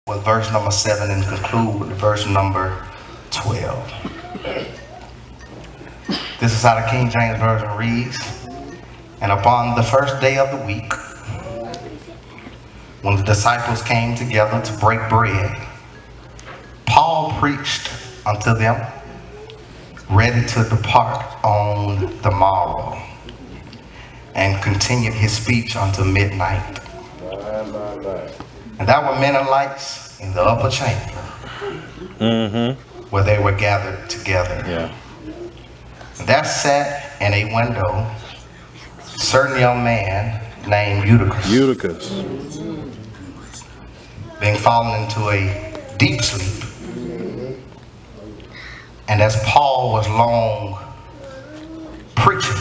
with verse number 7 and conclude with verse number 12. This is how the King James Version reads. And upon the first day of the week, when the disciples came together to break bread, Paul preached unto them, ready to depart on the morrow, and continued his speech until midnight. And there were many lights in the upper chamber where they were gathered together. And there sat in a window a certain young man named Eutychus, being fallen into a deep sleep. And as Paul was long preaching,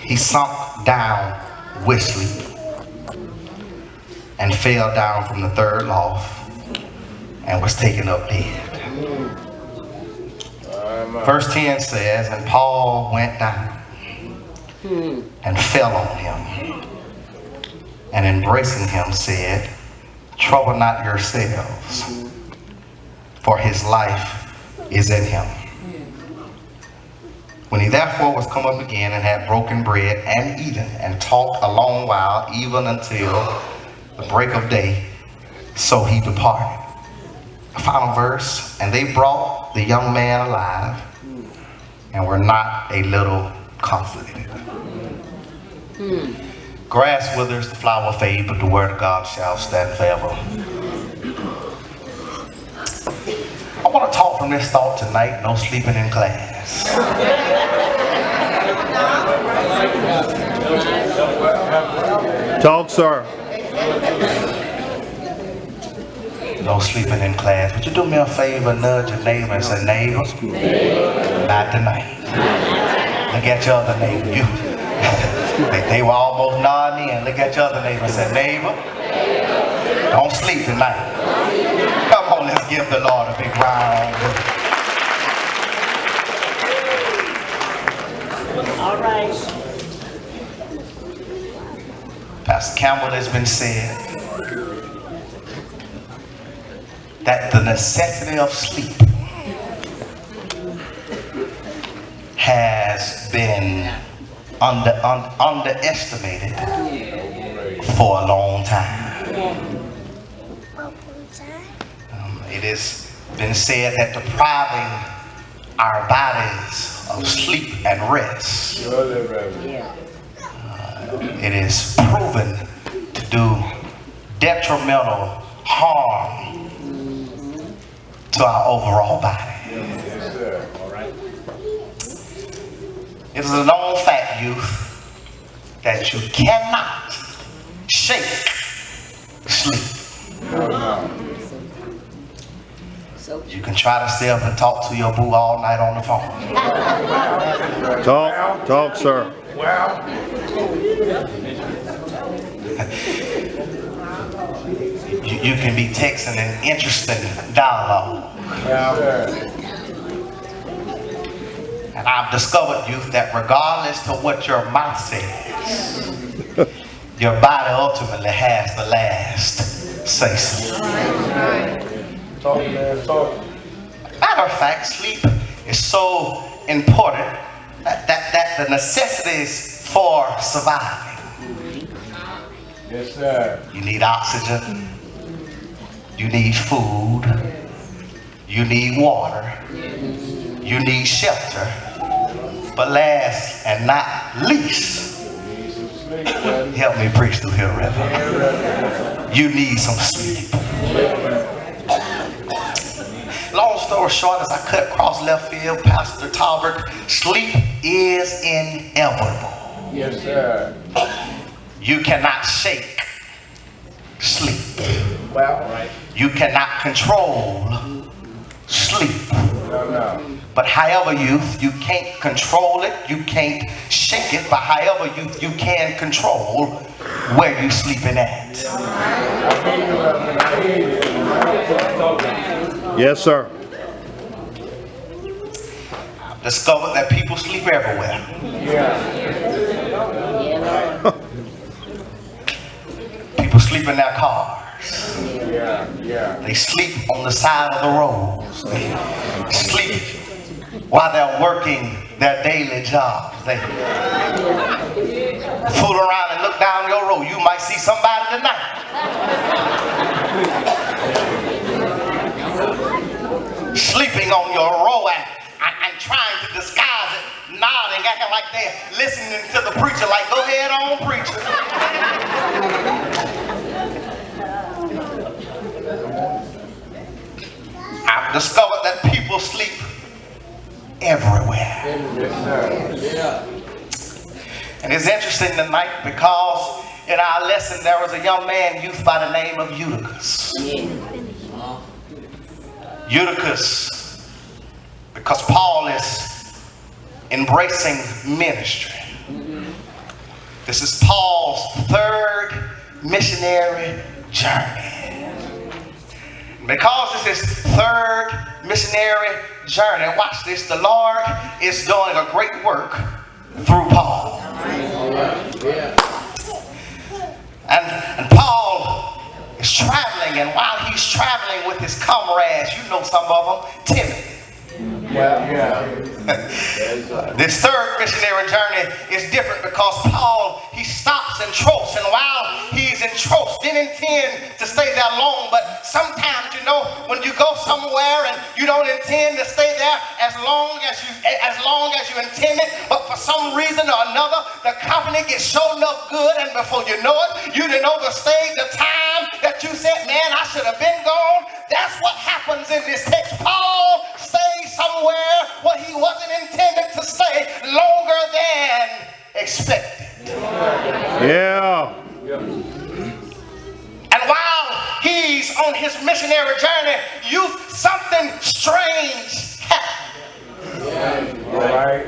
he sunk down with sleep and fell down from the third loft and was taken up dead. Verse 10 says, and Paul went down and fell on him, and embracing him said, trouble not yourselves, for his life is in him. When he therefore was come up again and had broken bread and eaten and talked a long while, even until the break of day, so he departed. The final verse, and they brought the young man alive and were not a little comforted. Grass withers, the flower fade, but the word of God shall stand forever. I want to talk from this thought tonight, no sleeping in class. Talk, sir. No sleeping in class. Would you do me a favor, nudge your neighbor and say, neighbor, not tonight. Look at your other neighbor. They were almost nodding in. Look at your other neighbor and say, neighbor, don't sleep tonight. Come on, let's give the Lord a big round. All right. Pastor Campbell has been said that the necessity of sleep has been underestimated for a long time. It has been said that depriving our bodies of sleep and rest, it is proven to do detrimental harm to our overall body. It is a known fact, youth, that you cannot shake sleep. You can try to stay up and talk to your boo all night on the phone. Talk, sir. You can be texting an interesting dialogue. And I've discovered, youth, that regardless to what your mouth says, your body ultimately has the last say so. Matter of fact, sleep is so important that the necessities for surviving. Yes, sir. You need oxygen. You need food. You need water. You need shelter. But last and not least, help me preach through here, Reverend. You need some sleep. Long story short, as I cut across left field, Pastor Talbert, sleep is inevitable. Yes, sir. You cannot shake sleep. Well, right. You cannot control sleep. No. But however, youth, you can't control it, you can't shake it, but however, you can control where you sleeping at. Yes, sir. I've discovered that people sleep everywhere. Yeah. People sleep in their cars. They sleep on the side of the roads. They sleep while they're working their daily jobs. They fool around and look down your road. You might see somebody tonight. Sleeping on your road and trying to disguise it, nodding, acting like they're listening to the preacher, like, go ahead on, preacher. I've discovered that people sleep everywhere. And it's interesting tonight because in our lesson there was a young man, youth by the name of Eutychus. Eutychus, because Paul is embracing ministry. This is Paul's third missionary journey. Because it's his third missionary journey, watch this, the Lord is doing a great work through Paul. And Paul is traveling, and while he's traveling with his comrades, you know some of them, Timothy. This third missionary journey is different because Paul, he stops in Thurs, and while he's in Thurs, didn't intend to stay there long, but sometimes, you know, when you go somewhere and you don't intend to stay there as long as you intended, but for some reason or another, the company gets shown enough good, and before you know it, you didn't overstay the time that you said, man, I should have been gone. That's what happens in this text. Paul stays somewhere where he wasn't intended to stay longer than expected. Yeah. And while he's on his missionary journey, something strange happened. All right.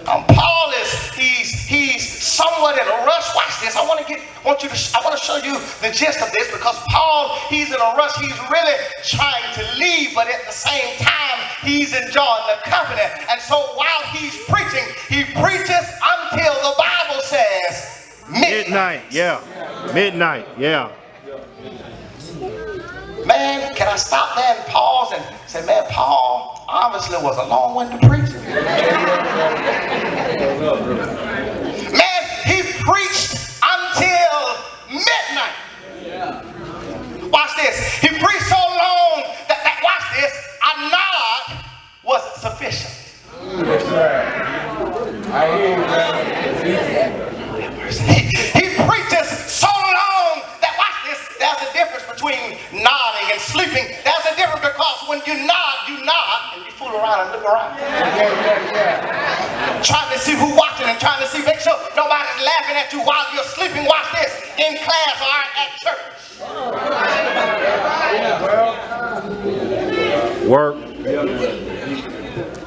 Paul he's somewhat in a rush. Watch this. I want to show you the gist of this because Paul, he's in a rush. He's really trying to leave, but at the same time, he's enjoying the company. And so while he's preaching, he preaches until the Bible says midnight. Yeah. Midnight. Yeah. Man, can I stop there and pause and say, man, Paul obviously was a long-winded preacher. Man, he preached until midnight. Watch this. He preached so long that watch this, a nod wasn't sufficient. Yes, sir. I hear you, He preaches so long that, watch this, there's a difference between nodding and sleeping. There's a difference because when you nod, and you fool around and look around. Trying to see who's watching and trying to see, make sure nobody's laughing at you while you're sleeping. Watch this, in class or at church. Work.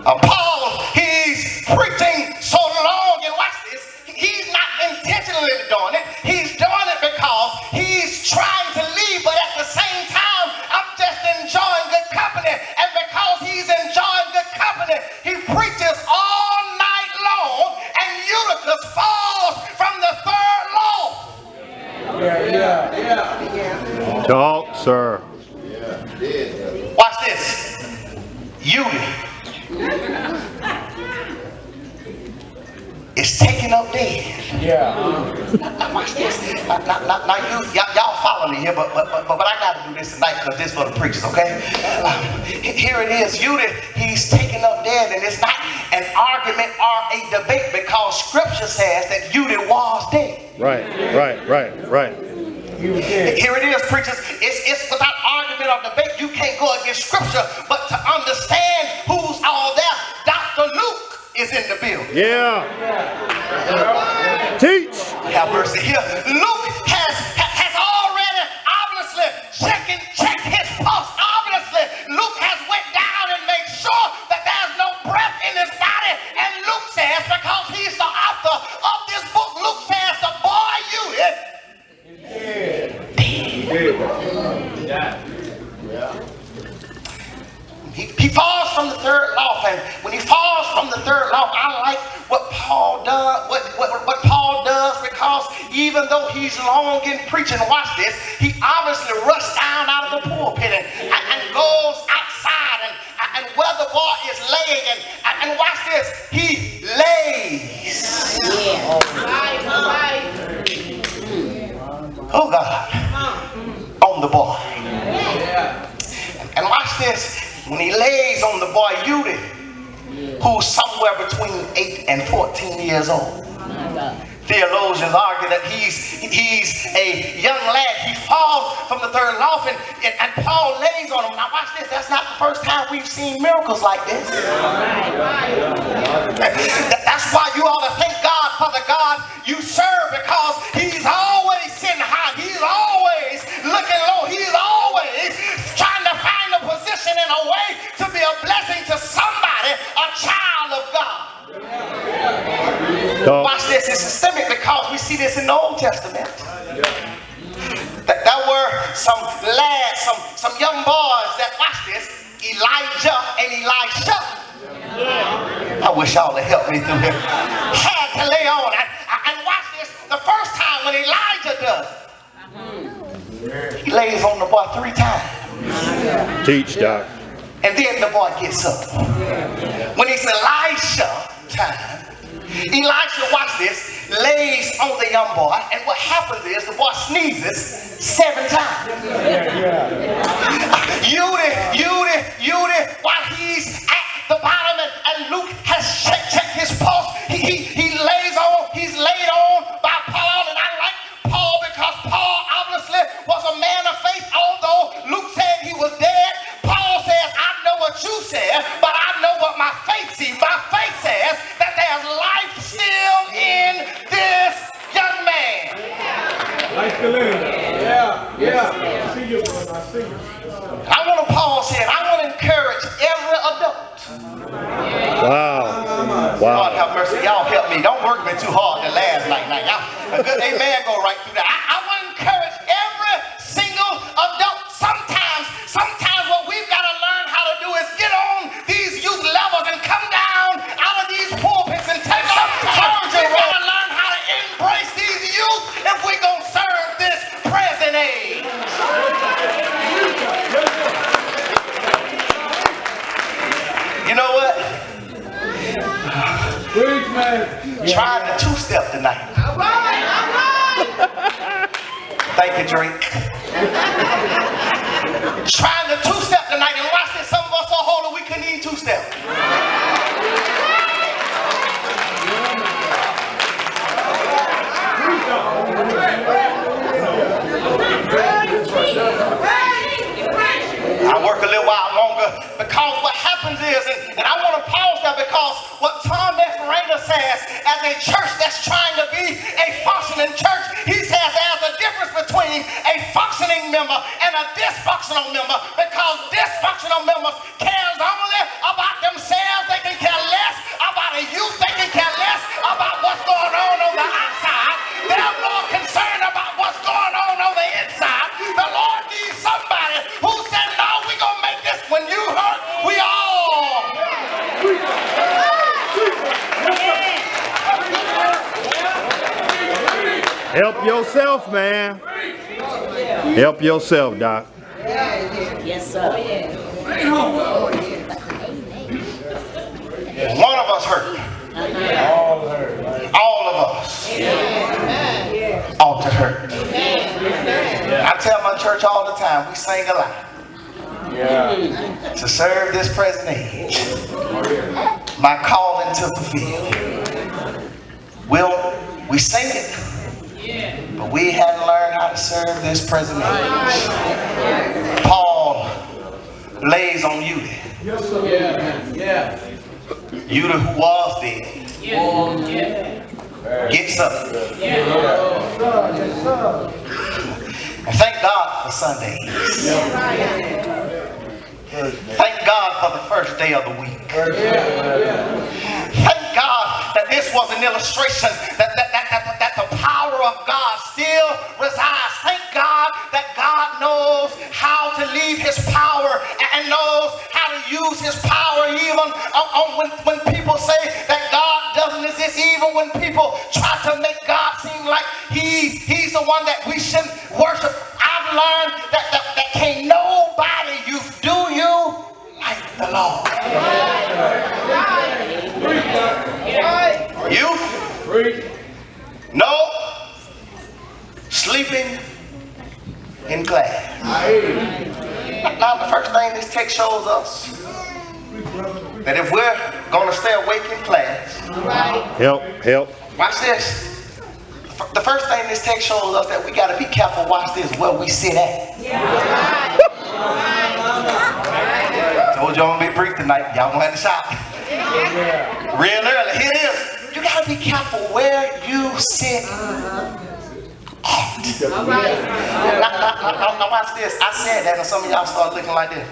Paul, he's preaching so long, and watch this, he's not intentionally doing it. He's doing it because he's trying to leave, but at the same time, I'm just enjoying good company. And because he's enjoying good company, he preaches all night long, and Eutychus falls from the third loaf. Talk, sir. Watch this. Eutychus is taken up dead. Now watch this. Now y'all follow me here, but I got to do this tonight because this is for the preachers, okay? Here it is. Eutychus, he's taken up dead, and it's not an argument or a debate because Scripture says that Eutychus was dead. Right. Here it is, preachers. It's without argument or debate. You can't go against Scripture, but to understand who's all there, Dr. Luke is in the building. Yeah. Teach. Have mercy here. Luke has already obviously checked his pulse. Obviously, Luke has went down and made sure that there's no breath in his body. And Luke says, because he's the author of this book, Luke says the boy He falls from the third loft, and when he falls from the third loft, I like what Paul does. What Paul does, because even though he's long in preaching, watch this, he obviously rushed down out of the pulpit and goes outside and where the boy is laying and watch this, he lays. Oh God, on the boy. And watch this, when he lays on the boy Udi, who's somewhere between 8 and 14 years old. Theologians argue that he's a young lad. He falls from the third loft and Paul lays on him. Now watch this, that's not the first time we've seen miracles like this. That's why you ought to thank God for the God you serve, because he's always sitting high. He's always looking low. He's always trying to find a position and a way to be a blessing to somebody, a child of God. Watch this, it's systemic because we see this in the Old Testament. There were some lads, some young boys that, watch this, Elijah and Elisha. I wish y'all would help me through here. Had to lay on. And watch this, the first time when Elijah does it, he lays on the boy 3 times. Teach, Doc. And then the boy gets up. When it's Elisha time, Elisha, watch this, lays on the young boy, and what happens is the boy sneezes 7 times. Udi, while he's at the bottom and Luke has checked his pulse, he's laid on by Paul, and I like Paul because Paul obviously was a man of faith, although Luke said he was dead. Paul says, I know what you said, but I know what my faith sees. My faith says that there's life still in this young man. Life still in. Yeah. I see you. I want to pause here. I want to encourage every adult. Wow. God have mercy. Y'all help me. Don't work me too hard the last night. Y'all, a good amen go right through that. I want to encourage every single adult. Sometimes what we've got to learn how to do is get on these youth levels and come down out of these pulpits and take some charge. We've got to learn how to embrace these youth if we're going to serve this present age. You know what? Preach, man. Trying to two-step tonight. All right. Thank you, Drake. Trying to two-step tonight, and watch this. Some of us are holy, we couldn't even two-step. I work a little while longer because what happens is, and I want to pause there because what Tom Mesmerina says, as a church that's trying to be a functioning church, he says there's a difference between a functioning member and a dysfunctional member, because dysfunctional members cares only about themselves. They can care less about a youth. They can care less about what's going on the outside. They're more concerned about what's going on the inside. The Lord needs somebody who said, no, we're going to make this. When you hurt, we all. Help yourself, man. Help yourself, Doc. Yes, sir. One of us hurt. All of us ought to hurt. I tell my church all the time, we sing a lot. To serve this present age, my calling to fulfill. We sing it, but we hadn't learned how to serve this present age. Paul lays on Udi. Udi, who was dead, gets up. And thank God for Sundays. Thank God for the first day of the week. Thank God that this was an illustration that the power of God still resides. Thank God that God knows how to leave his power and knows how to use his power even when people say that God doesn't exist, even when people try to make God seem like he's the one that we should worship. I've learned that can't nobody do you like the Lord. Youth, no sleeping in class. Now the first thing this text shows us, that if we're going to stay awake in class, help. Watch this. The first thing this text shows us that we got to be careful, watch this, where we sit at. Told you I'm going to be brief tonight. Y'all going to have to shout. Real early. Here it is. You got to be careful where you sit at. Now watch this. I said that and some of y'all start looking like this.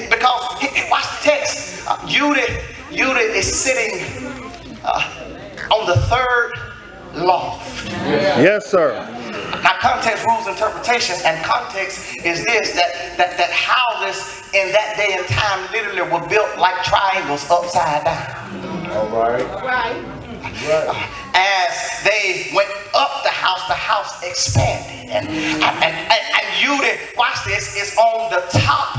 Because, watch the text. Judah is sitting on the third loft. Yes, sir. Now context rules interpretation, and context is this, that houses in that day and time literally were built like triangles upside down. All right. As they went up the house expanded. And Judah, watch this, is on the top.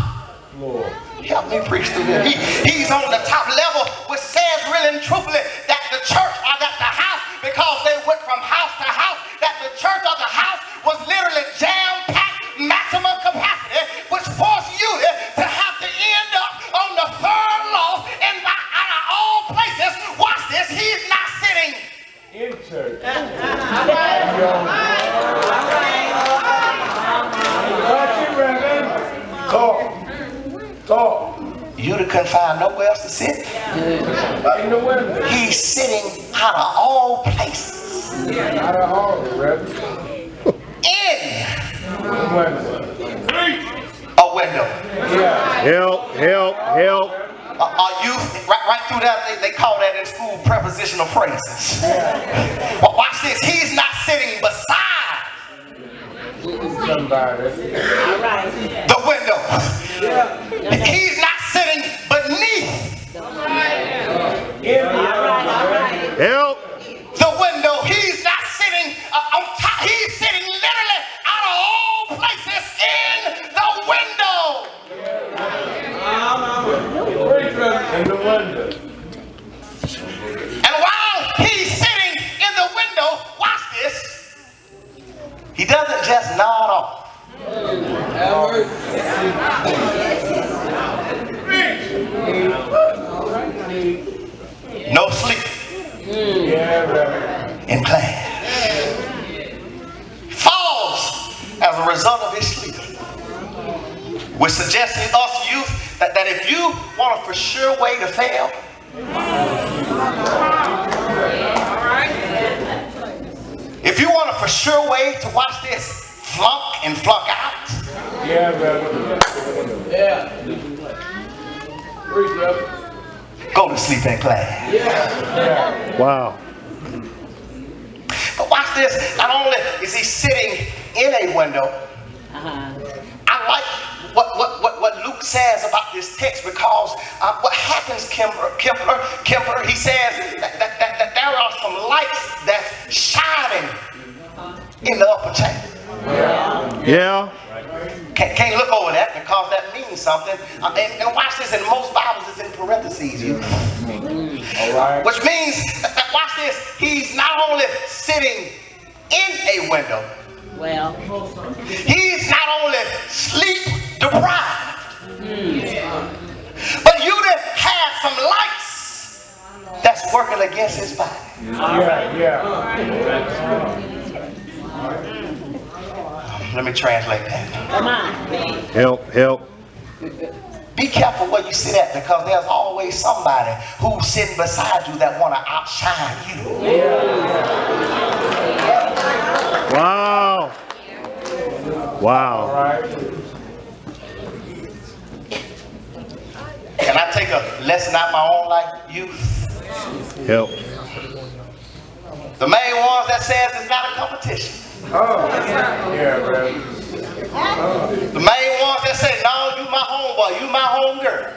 Lord. Help me preach through this. He's on the top level, which says really and truthfully that the church or that the house, because they went from house to house, that the church or the house was literally jam-packed, maximum capacity, which forced Judah to have to end up on the third loft. And out of all places, watch this, he's not sitting In church. Talk. Judah couldn't find nowhere else to sit. In the window. He's sitting out of all places. Out of all, Reverend. In The window. a window. Yeah. Help. You right through that, they call that in school prepositional phrases. But watch this, he's not sitting beside Somebody. the window. He's not sitting beneath Help. the window. He's not sitting on top. He's sitting literally out of all places in the window. In the window. And while he's sitting in the window, watch this, he doesn't just nod off. No sleep Yeah, Reverend. in class. Falls as a result of his sleep. We're suggesting us youth that if you want a for sure way to fail, if you want a for sure way to watch this, flunk and flunk out, Yeah, Reverend. go to sleep in class. Wow. But watch this, not only is he sitting in a window, I like what Luke says about this text, because what happens, Kemper, he says that there are some lights that's shining in the upper chamber. Yeah. Can't look over that because that means something. And watch this, in most Bibles it's in parentheses, All right. which means, watch this, he's not only sitting in a window, Well, he's not only sleep deprived, but Judah has some lights that's working against his body. Yeah. Let me translate that. come on. Help. Be careful where you sit at, because there's always somebody who's sitting beside you that want to outshine you. Wow. All right. Can I take a lesson out of my own life, youth? Help. The main ones that says it's not a competition. Oh. Yeah, Reverend. The main ones that say, no, you my homeboy, you my homegirl,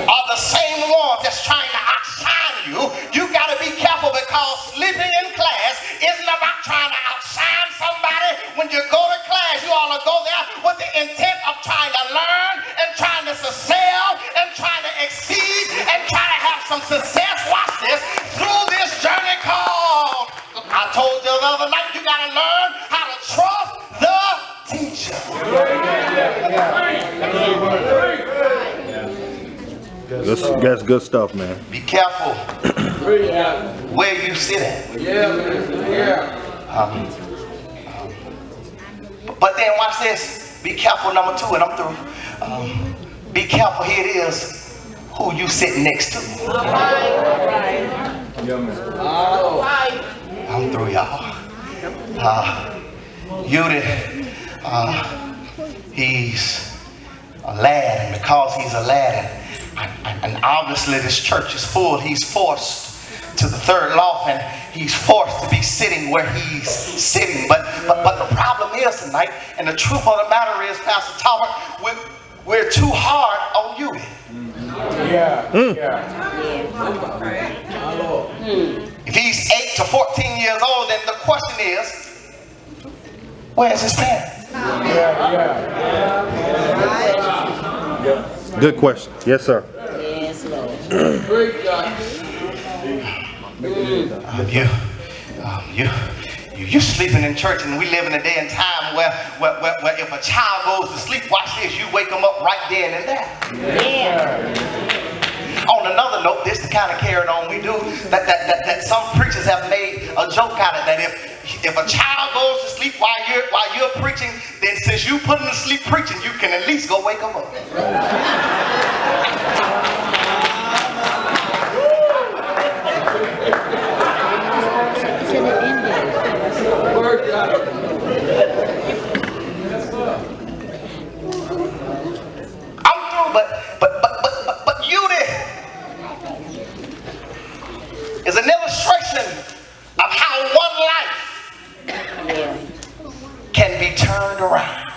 are the same ones that's trying to outshine you. You got to be careful, because sleeping when you go to class, you ought to go there with the intent of trying to learn and trying to excel and trying to exceed and trying to have some success. Watch this. Through this journey called, I told you the other night, you got to learn how to trust the teacher. That's good stuff, man. Be careful where you sit at. But then watch this. Be careful, number 2, and I'm through. Be careful, here it is, who you sit next to. I'm through, y'all. He's a lad, and because he's a lad, and obviously this church is full, he's forced to the third loft, and he's forced to be sitting where he's sitting. But the problem is tonight, and the truth of the matter is, Pastor Talbot, we're too hard on you. If he's 8 to 14 years old, then the question is, where's his parents? Good question. Yes, sir. Yes, Lord. You sleeping in church, and we live in a day and time where if a child goes to sleep, watch this, you wake them up right then and there. On another note, this is the kind of carrying on we do that some preachers have made a joke out of, that if a child goes to sleep while you're preaching, then since you put them to sleep preaching, you can at least go wake them up. I'm through, but Unity is an illustration of how one life can be turned around.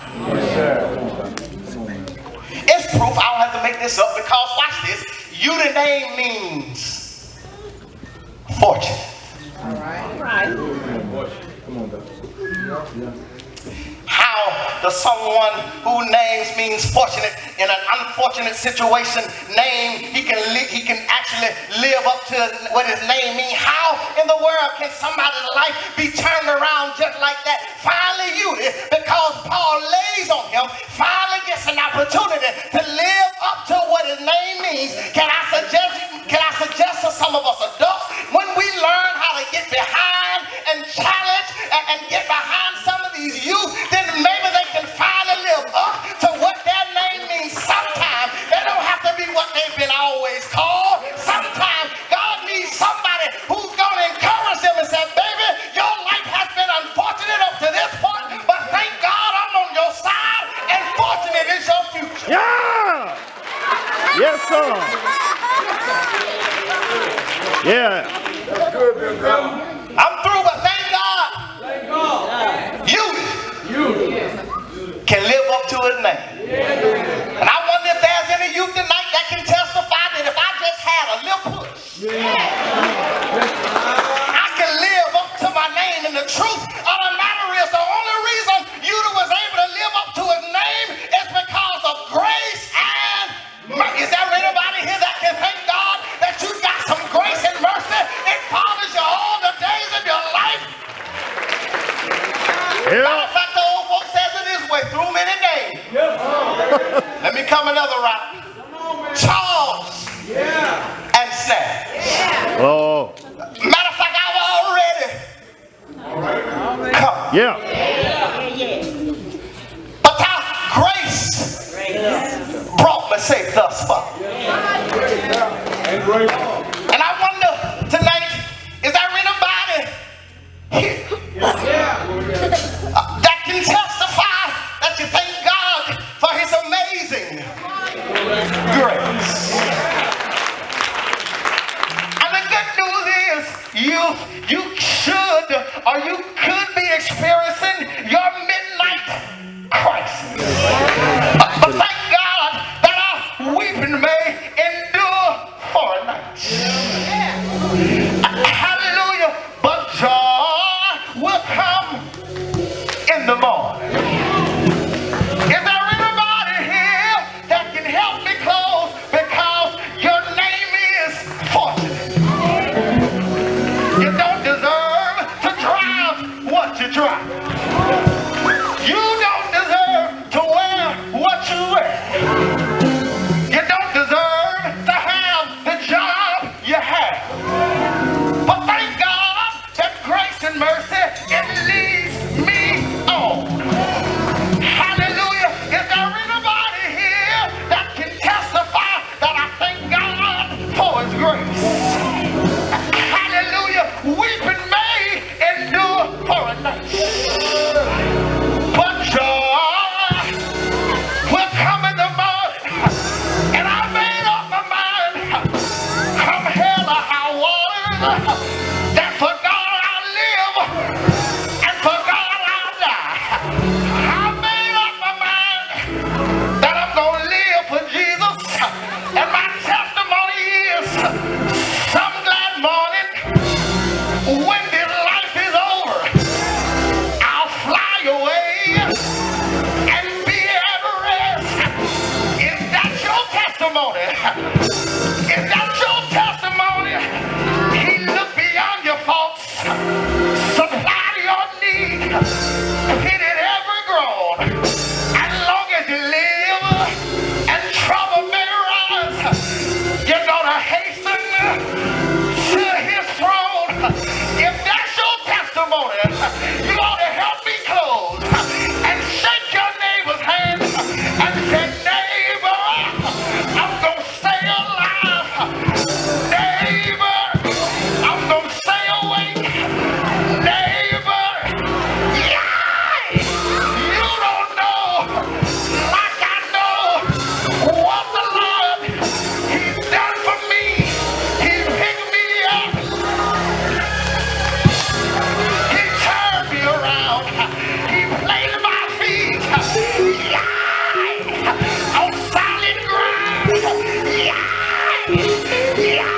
It's proof. I don't have to make this up, because watch this. Unity name means fortunate. How does someone whose name means fortunate in an unfortunate situation he can actually live up to what his name means? How in the world can somebody's life be turned around just like that? Finally, Unity, because Paul lays on him, finally gets an opportunity to live up to what his name means. Can I suggest to some of us adults, when we learn how to get behind and challenge and get behind some of these youth, then maybe they can finally live up to what their name means. Sometimes they don't have to be what they've been always called. Sometimes God needs somebody who's going to encourage them and say, baby, your life has been unfortunate up to this point, but thank God I'm on your side, and fortunate is your future. Yeah! Yes, sir. Yeah. I'm through, but thank God. You can live up to his name. And I wonder if there's any youth tonight that can testify that if I just had a little push, I can live up to my name. And the truth of the matter is, the only reason Judah was able to live up to his name is because of grace and mercy. Is there anybody here that can thank God that you got some grace and mercy? It follows you all the days of your life. Matter of fact, the old folks says it this way, through many days. Let me come another round. Charles and Snatch. Oh. Matter of fact, I've already come. Yeah. But our grace brought me safe thus far. And I wonder tonight, is there anybody here that can testify that you thank God for his amazing grace? And the good news is you should, or you could be experiencing your midnight crisis. But thank God that our weeping may endure for a night. If that's your testimony, he looked beyond your faults, supplied your need, pitted every groan. As long as you live and trouble may rise, you're gonna hasten to his throne. If that's your testimony, you ought to help me close and shake your neighbor's hand and say, neighbor, I'm gonna stay alive. Neighbor, I'm gonna stay awake. Neighbor, yeah, you don't know like I know what the Lord, he's done for me. He picked me up. He turned me around. He placed my feet, yeah, on solid ground. Yeah, yeah.